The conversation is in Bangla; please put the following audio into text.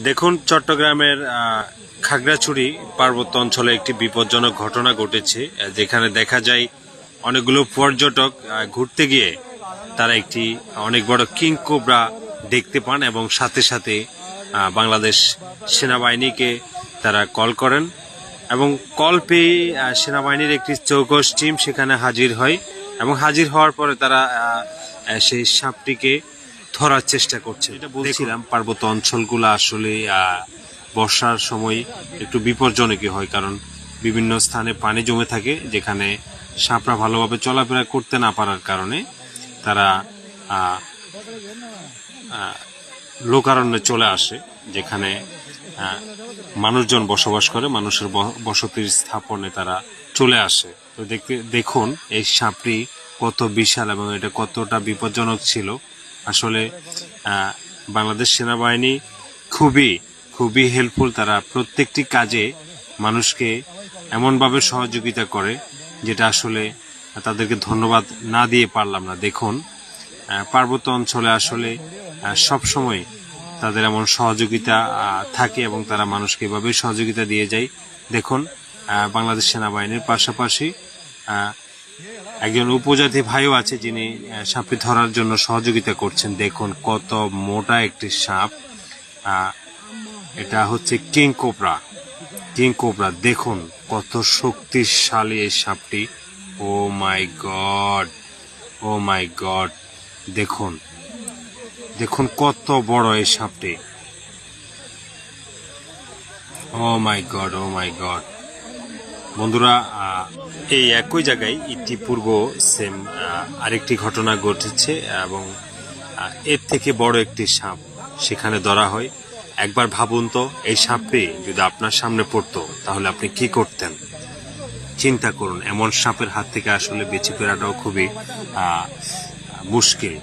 দেখুন, চট্টগ্রামের খাগড়াছড়ি পার্বত্য অঞ্চলে একটি বিপজ্জনক ঘটনা ঘটেছে, যেখানে দেখা যায় অনেকগুলো পর্যটক ঘুরতে গিয়ে তারা একটি অনেক বড় কিং কোবরা দেখতে পান এবং সাথে সাথে বাংলাদেশ সেনাবাহিনীকে তারা কল করেন এবং কল পেয়ে সেনাবাহিনীর একটি চৌকস টিম সেখানে হাজির হয় এবং হাজির হওয়ার পরে তারা সেই সাপটিকে ধরার চেষ্টা করছে। এটা বলছিলাম, পার্বত্য অঞ্চলগুলো আসলে বর্ষার সময় একটু বিপজ্জনকই হয়, কারণ বিভিন্ন স্থানে পানি জমে থাকে, যেখানে সাপরা ভালোভাবে চলাফেরা করতে না পারার কারণে তারা লোকারণ্যে চলে আসে, যেখানে মানুষজন বসবাস করে, মানুষের বসতির স্থাপনে তারা চলে আসে। তো দেখুন এই সাপটি কত বিশাল এবং এটা কতটা বিপজ্জনক ছিল। আসলে বাংলাদেশ সেনাবাহিনী খুবই হেল্পফুল। তারা প্রত্যেকটি কাজে মানুষকে এমনভাবে সহযোগিতা করে যেটা আসলে তাদেরকে ধন্যবাদ না দিয়ে পারলাম না। দেখুন, পার্বত্য অঞ্চলে আসলে সবসময় তাদের এমন সহযোগিতা থাকে এবং তারা মানুষকে এভাবেই সহযোগিতা দিয়ে যায়। দেখুন, বাংলাদেশ সেনাবাহিনীর পাশাপাশি একজন উপজাতি ভাইও আছে, যিনি সাপটি ধরার জন্য সহযোগিতা করছেন। দেখুন কত মোটা একটি সাপ, এটা হচ্ছে কিং কোবরা। দেখুন কত শক্তিশালী এই সাপটি। ও মাই গড, দেখুন কত বড় এই সাপটি। ও মাই গড বন্ধুরা, এই একই জায়গায় ইতিপূর্ব সেম আরেকটি ঘটনা ঘটেছে এবং এর থেকে বড় একটি সাপ সেখানে ধরা হয়। একবার ভাবুন তো, এই সাপটি যদি আপনার সামনে পড়তো তাহলে আপনি কি করতেন? চিন্তা করুন, এমন সাপের হাত থেকে আসলে বেঁচে ফেরাটাও খুবই মুশকিল।